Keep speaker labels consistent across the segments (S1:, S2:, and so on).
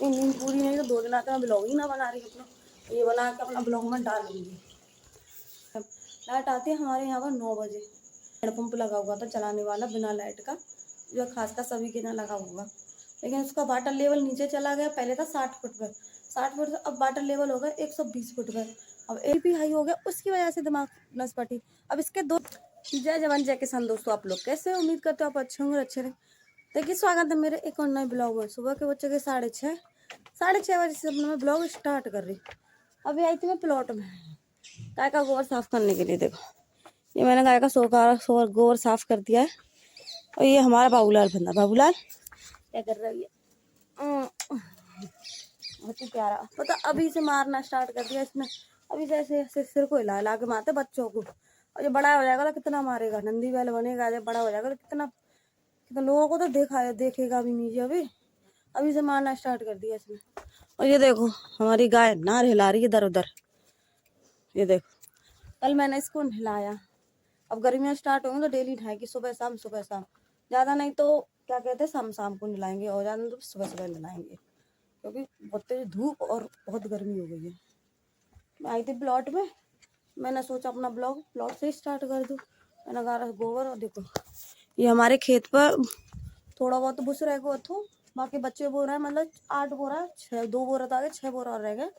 S1: नींद पूरी नहीं तो 2 दिन आते मैं ब्लॉग ही ना बना रही अपना, ये बना के अपना ब्लॉग में डालूंगी। लाइट आती है हमारे यहाँ पर 9 बजे। हैंडपम्प लगा हुआ था चलाने वाला बिना लाइट का, जो खास का सभी के यहाँ लगा हुआ, लेकिन उसका वाटर लेवल नीचे चला गया। पहले था 60 फुट पर, 60 फुट से अब वाटर लेवल हो गया 120 फुट पर। अब एपी हाई हो गया, उसकी वजह से दिमाग नस पटी। अब इसके दो। जय जवान जय किसान दोस्तों, आप लोग कैसे हो? उम्मीद करते हो आप अच्छे होंगे, अच्छे रहे। देखिए स्वागत है मेरे एक और नए ब्लॉग में। सुबह के बच्चे के 6:30 बजे से अपना मैं ब्लॉग स्टार्ट कर रही। अभी आई थी मैं प्लॉट में गाय का गोबर साफ करने के लिए। देखो ये मैंने गाय का गोबर साफ कर दिया है। और ये हमारा बाबूलाल बंदा, बाबूलाल क्या कर रहा है ये? बहुत ही प्यारा। पता अभी से मारना स्टार्ट कर दिया इसने। अभी से ऐसे सिर को हिला हिला के मारते बच्चों को। और जब बड़ा हो जाएगा तो कितना मारेगा, नंदी बैल बनेगा। जब बड़ा हो जाएगा तो कितना कितना लोगों को तो देखेगा भी नहीं। अभी से मारना स्टार्ट कर दिया इसने। और ये देखो हमारी गाय नार हिला रही है इधर उधर। ये देखो कल मैंने इसको नहलाया। अब गर्मियाँ स्टार्ट होंगी तो डेली नहाएगी, सुबह शाम सुबह शाम। ज़्यादा नहीं तो क्या कहते हैं शाम शाम को नहलाएंगे, और ज़्यादा नहीं तो सुबह सुबह नहलाएंगे, क्योंकि बहुत तेज धूप और बहुत गर्मी हो गई है। मैं आई थी प्लॉट में, मैंने सोचा अपना ब्लॉग प्लॉट से स्टार्ट कर दूँ। मैंने गारा गोबर, और देखो ये हमारे खेत पर थोड़ा बहुत बुस रह गया था। बाकी बच्चे बोल रहे हैं मतलब 8 बोरा 2 बोरा था, 6 बोरा और रह गए।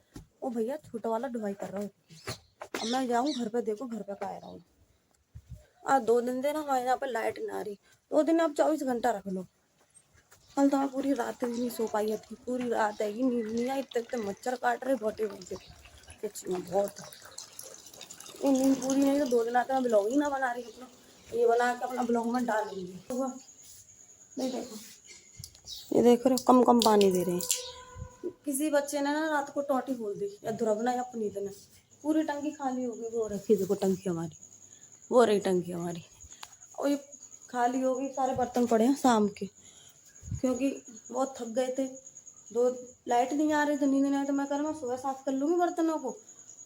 S1: वो भैया छोटा वाला ढुलाई कर रहा हूँ। अब मैं जाऊँ घर पे, देखो घर पे का आ रहा हूँ। आज 2 दिन से ना हमारे यहाँ पर लाइट ना आ रही। 2 दिन आप 24 घंटा रख लो। कल तो मैं पूरी रात भी नहीं सो पाई थी, पूरी रात है नींद नहीं आई। इतने मच्छर काट रहे बोटे मुझे बहुत। ये नींद पूरी नहीं तो 2 दिन आते मैं ब्लॉग ही ना बना रही अपना, ये बना के अपना ब्लॉग में डालूंगी। नहीं देखो ये देख रहे हो कम कम पानी दे रहे हैं। किसी बच्चे ने ना रात को टोटी खोल दी, या दुरबना या पुनीत ने। पूरी टंकी खाली हो गई। वो रखी देखो टंकी हमारी, वो रही टंकी हमारी। और ये खाली हो गई। सारे बर्तन पड़े हैं शाम के, क्योंकि बहुत थक गए थे। दो लाइट नहीं आ रही तो नींद नहीं आई, तो मैं करूँगा सुबह साफ कर लूँगी बर्तनों को।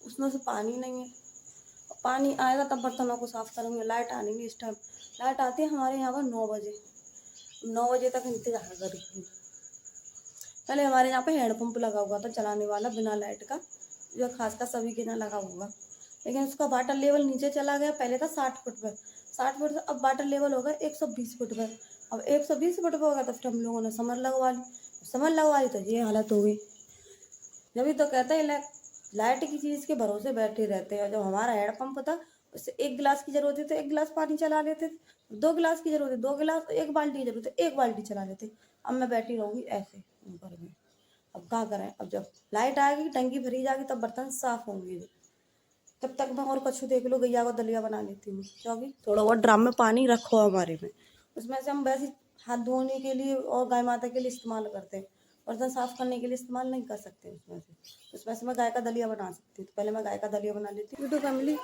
S1: उसमें से पानी नहीं है, पानी आएगा तब बर्तनों को साफ करूँगी। लाइट आनी नहीं इस टाइम। लाइट आती है हमारे यहाँ पर 9 बजे। 9 बजे तक इंतजार करेंगे। पहले हमारे यहाँ पे हैंडपम्प लगा हुआ था चलाने वाला बिना लाइट का, जो खास का सभी के यहाँ लगा हुआ, लेकिन उसका वाटर लेवल नीचे चला गया। पहले था 60 फुट पर, 60 फुट से अब वाटर लेवल हो गया 120 फुट पर। अब 120 फुट पर हो गया तो फिर हम लोगों ने समर लगवा ली। समर लगवा ली तो ये हालत हो गई। जब तो कहते हैं लाइट की चीज़ के भरोसे बैठे रहते हैं। जब हमारा हैंडपम्प था उससे 1 गिलास की जरूरत है तो 1 गिलास पानी चला लेते थे। 2 गिलास की जरूरत है 2 गिलास, 1 बाल्टी की जरूरत है 1 बाल्टी चला लेते। अब मैं बैठी रहूँगी ऐसे ऊपर में। अब क्या करें? अब जब लाइट आएगी टंकी भरी जाएगी तब बर्तन साफ होंगे। तब तक मैं और कछु देख लो गैया को दलिया बना लेती हूँ, क्योंकि थोड़ा बहुत ड्राम में पानी रखो हमारे में। उसमें से हम वैसे हाथ धोने के लिए और गाय माता के लिए इस्तेमाल करते हैं, बर्तन साफ करने के लिए इस्तेमाल नहीं कर सकते। उसमें से मैं गाय का दलिया बना सकती हूँ। तो पहले मैं गाय का दलिया बना लेती हूँ। यूट्यूब फैमिली,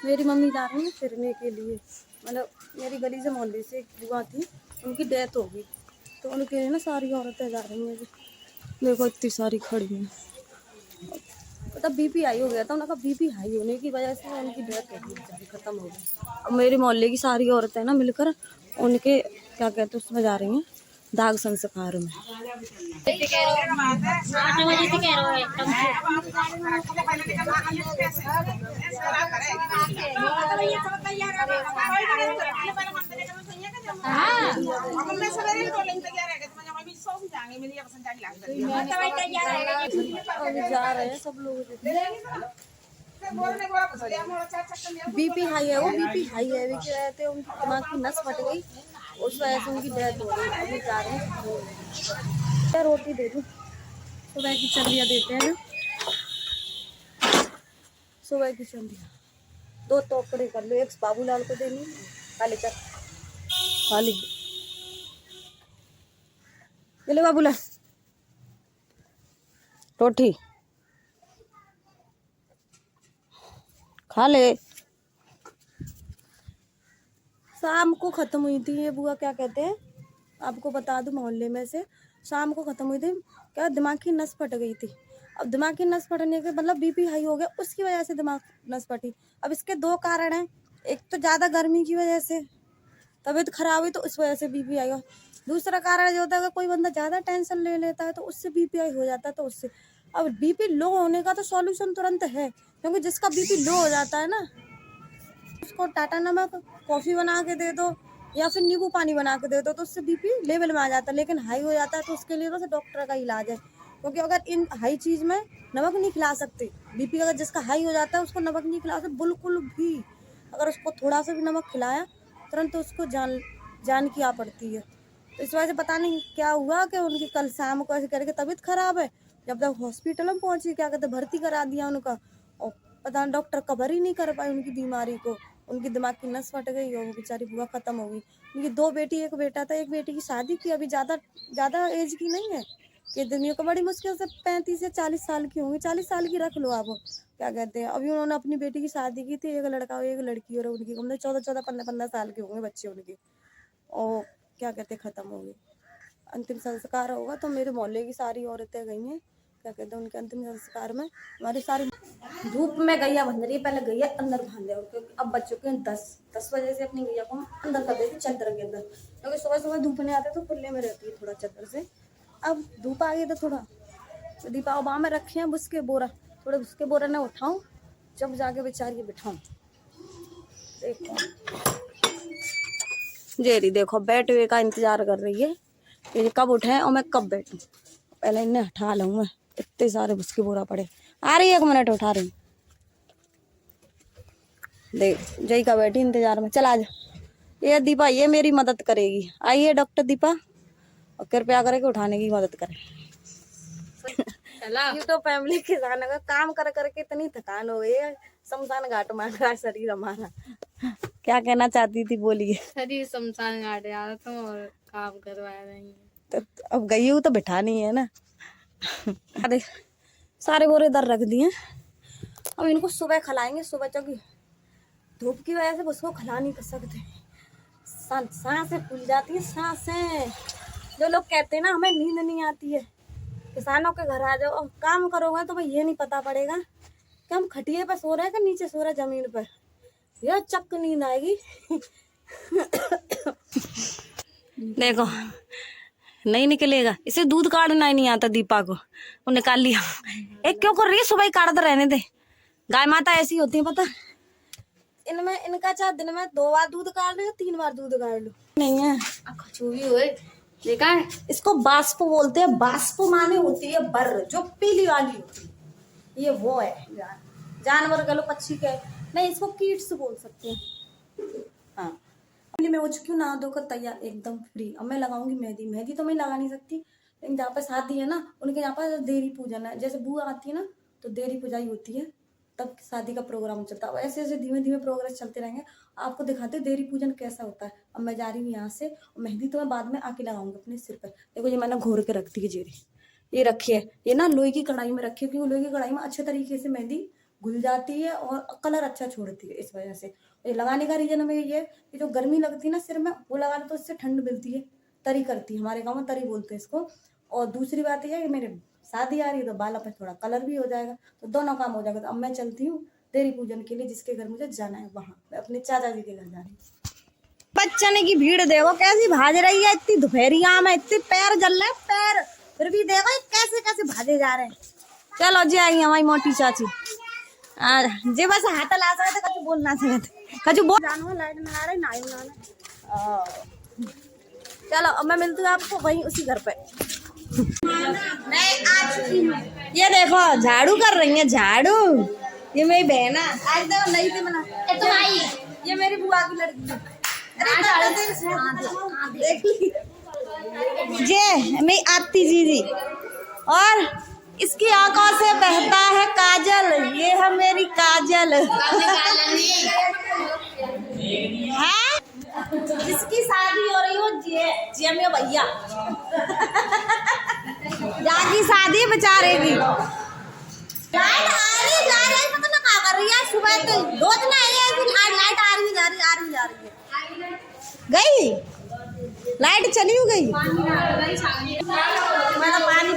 S1: मेरी मम्मी जा रही है फिरने के लिए। मतलब मेरी गली से मोहल्ले से एक बुआ थी, उनकी डेथ हो गई, तो उनके लिए ना सारी औरतें जा रही हैं। देखो इतनी सारी खड़ी हैं। मतलब बीपी हाई हो गया था उनका। बीपी हाई होने की वजह से उनकी डेथ हो गई, बेचारी खत्म हो गई। अब मेरे मोहल्ले की सारी औरतें ना मिलकर उनके क्या कहते हैं उसमें जा रही हैं, दाग संस्कार में। अभी जा रहे हैं सब लोग। बीपी हाई है, वो बीपी हाई है अभी क्या कहते हैं, उनकी दिमाग की नस फट गई, उस वजह से उनकी डेथ हो गई। अभी जा रहे हैं। क्या रोटी दे दूँ? सुबह की चलिया देते हैं ना, सुबह की चलिया 2 टोकरे कर लो। एक बाबूलाल को देनी, खाली चल खाली ले बाबूलाल रोटी खा ले। शाम को खत्म हुई थी ये बुआ, क्या कहते हैं आपको बता दूं, मोहल्ले में से शाम को खत्म हुई थी। क्या दिमाग की नस फट गई थी। अब दिमाग की नस फटने के मतलब बीपी हाई हो गया, उसकी वजह से दिमाग नस फटी। अब इसके 2 कारण हैं। एक तो ज़्यादा गर्मी की वजह से तबीयत खराब हुई, तो उस वजह से बीपी आएगा। दूसरा कारण जो होता है, अगर कोई बंदा ज़्यादा टेंशन ले लेता है तो उससे बीपी हाई हो जाता है। तो उससे अब बीपी लो होने का तो सॉल्यूशन तुरंत है, क्योंकि जिसका बीपी लो हो जाता है ना, उसको टाटा नमक कॉफ़ी बना के दे दो या फिर नींबू पानी बना के दे दो, तो उससे बीपी लेवल में आ जाता है। लेकिन हाई हो जाता है तो उसके लिए तो डॉक्टर का इलाज है, क्योंकि अगर इन हाई चीज़ में नमक नहीं खिला सकते। बीपी अगर जिसका हाई हो जाता है उसको नमक नहीं खिला सकते बिल्कुल भी। अगर उसको थोड़ा सा भी नमक खिलाया तुरंत तो उसको जान की आ पड़ती है। तो इस वजह से पता नहीं क्या हुआ कि उनकी कल शाम को ऐसे करके तबीयत खराब है। जब तक हॉस्पिटल में पहुंची, क्या कहते भर्ती करा दिया उनका, और पता नहीं डॉक्टर कवर ही नहीं कर पाए उनकी बीमारी को। उनकी दिमाग की नस फट गई और वो बेचारी बुआ खत्म हो गई। उनकी 2 बेटी 1 बेटा था। एक बेटी की शादी की, अभी ज़्यादा एज की नहीं है कि दुनिया को बड़ी मुश्किल से 35 या 40 साल की होंगी। 40 साल की रख लो आप, क्या कहते हैं। अभी उन्होंने अपनी बेटी की शादी की थी, 1 लड़का और 1 लड़की, और उनकी मतलब 14 15 साल के होंगे बच्चे उनके, और क्या कहते खत्म हो गए। अंतिम संस्कार होगा तो मेरे मोहल्ले की सारी औरतें गई हैं, क्या कहते हैं उनके अंतिम संस्कार में। हमारी सारी धूप में गैया बंध रही है। पहले गैया अंदर बांध दिया, क्योंकि अब बच चुके हैं 10 बजे से अपनी गैया को हम अंदर कर देते चादर के अंदर, क्योंकि सुबह सुबह धूप नहीं आते तो खुले में रहती है थोड़ा चादर से। अब धूप आ गई तो थोड़ा तो दीपा बाह में रखे हैं उसके बोरा, थोड़े उसके बोरा ने उठाऊं जब जाके बेचारी बिठाऊं। देखो जेरी देखो बैठे का इंतजार कर रही है कि कब उठे और मैं कब बैठूं। पहले इन्हें हटा लूँ मैं, इतने सारे उसके बोरा पड़े। आ रही है, 1 मिनट उठा रही। देख जय का बैठी इंतजार में। चल आ जा, ये दीपा ये मेरी मदद करेगी। आइए डॉक्टर दीपा, और कृपया करके उठाने की मदद करें। ये तो फैमिली के जाने का काम कर करके इतनी थकान हो गई है, शमशान घाट मान रहा है शरीर हमारा। क्या कहना चाहती थी, बोलिए।
S2: शरीर शमशान घाट जा रहा था और काम करवा रही है।
S1: तो अब गई हूँ तो बिठा नहीं है ना। अरे सारे बोरे इधर रख दिए। अब इनको सुबह खिलाएंगे, सुबह क्योंकि धूप की वजह से उसको खिला नहीं कर सकते। सांसें फूल जाती है सांसें। जो लोग कहते हैं ना हमें नींद नहीं आती है, किसानों के घर आ जाओ और काम करोगे तो भाई ये नहीं पता पड़ेगा कि हम खटिए पर सो रहे हैं कि नीचे सो रहे हैं जमीन पर। यह चक नींद आएगी। देखो नहीं निकलेगा, इसे दूध काटना ही नहीं आता दीपा को, वो निकाल लिया। एक क्यों कर रही है, सुबह ही काटते रहने दे। गाय माता ऐसी होती है पता, इनमें इनका चाहे दिन में 2 बार दूध काट लो या 3 बार दूध काट लो नहीं है।
S2: खचूवी हुए देखा है,
S1: इसको बाष्प बोलते हैं। बाष्प माने होती है बर, जो पीली वाली होती है, ये वो है जानवर कह लो, पक्षी के नहीं, इसको कीट्स बोल सकते हैं। हाँ मैं हो चुकी हूँ, नहा धोकर तैयार एकदम फ्री। अब मैं लगाऊंगी मेहंदी। मेहंदी तो मैं लगा नहीं सकती, लेकिन जहाँ पर शादी है ना उनके यहाँ पर देरी पूजन है। जैसे बुआ आती है ना तो देरी पूजाई होती है, तब शादी का प्रोग्राम चलता है। ऐसे ऐसे धीमे धीमे प्रोग्रेस चलते रहेंगे, आपको दिखाते देरी पूजन कैसा होता है। अब मैं जा रही हूँ यहाँ से, और मेहंदी तो मैं बाद में आके लगाऊंगी अपने सिर पर। देखो ये मैंने घोर के रख दी है जेरी, ये रखी है, ये ना लोहे की कढ़ाई में रखी है, क्योंकि लोहे की कढ़ाई में अच्छे तरीके से मेहंदी घुल जाती है और कलर अच्छा छोड़ती है। इस वजह से ये लगाने का रीजन हमें ये कि जो गर्मी लगती है ना सिर में, वो लगा लो तो इससे ठंड मिलती है, तरी करती है। हमारे गाँव में तरी बोलते हैं इसको। और दूसरी बात यह है कि मेरे शादी आ रही है तो बालों पर थोड़ा कलर भी हो जाएगा, तो दोनों काम हो जाएगा। तो अब मैं चलती हूँ देरी पूजन के लिए, जिसके घर मुझे जाना है वहाँ, मैं अपने चाचा जी के घर जा रही हूँ। बच्चन की भीड़ देखो कैसी भाज रही है, इतनी दोपहरिया में, इतने पैर जल रहे पैर, फिर भी देखो कैसे कैसे भाजे जा रहे हैं। चलो जी आई हमारी मोटी चाची जे बस हाथ ला सकते, कछु बोल ना सकते, कछु बोल जानो लाइट ना आ रही ना ना। चलो अब मैं मिलती हूँ आपको वहीं उसी घर पे। मैं आ चुकी हूँ, ये देखो झाड़ू कर रही है, झाड़ू। ये मेरी बहन है, आज देखो नई थी बना, ये मेरी बुआ की लड़की है। देख ली जे मैं आती जी, और इसकी आंखों से बहता है काजल, ये है मेरी काजल। है जिसकी शादी हो रही हो जिया भैया जाकी शादी बेचारे की। लाइट आ रही जा रही है, पता ना क्या कर रही है। सुबह तो रोज ना आज लाइट आ रही जा रही, आ रही जा रही है। गई लाइट चली हो गई, मेरा पानी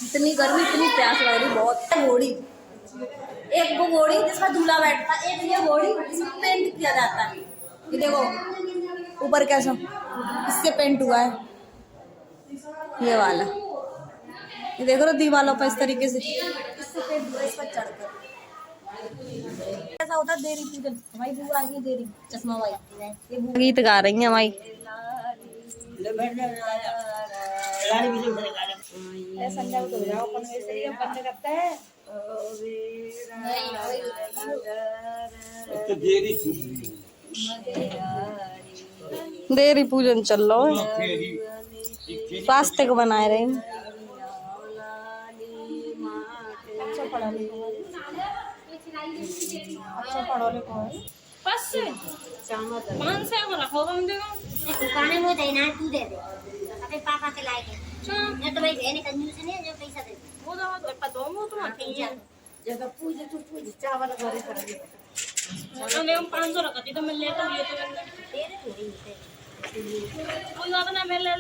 S1: इतनी गर्मी, इतनी प्यास लग रही बहुत। घोड़ी एक वो घोड़ी जिसका दूल्हा बैठता, एक ये घोड़ी इसमें पेंट किया जाता है। ये देखो ऊपर कैसा इससे पेंट हुआ है, ये वाला। ये देखो ना दीवारों पर इस तरीके से इससे पेंट हुआ है, इस पर चढ़कर। ऐसा होता है देरी पूजन। हमारी बुआ आ गई देरी चश्मा भाई, ये गीत गा रही है हमारी। संध्या को जाओ परमेश्वरी हम बंद करते हैं। देरी पूजन चल रहा है, स्वास्थ्य को बनाए रहे। अच्छा पढ़ा लिखा है, अच्छा पढ़ा लिखा है।
S2: बस 500 को रखो कम से कम।
S3: दुकाने में देना है, तू दे दे अपने पापा के लायक है। ये तो भाई बहन कंजूस नहीं है जो पैसा दे।
S2: वो तो पता हो तो मत
S3: ठीक है
S1: जगह पूजे तो पूजे चावल घरे पड़े।
S2: तो ले 500 रखती तो मिल लेता ये तो
S3: दे दे थोड़ी
S2: कोई बात ना मिल ले।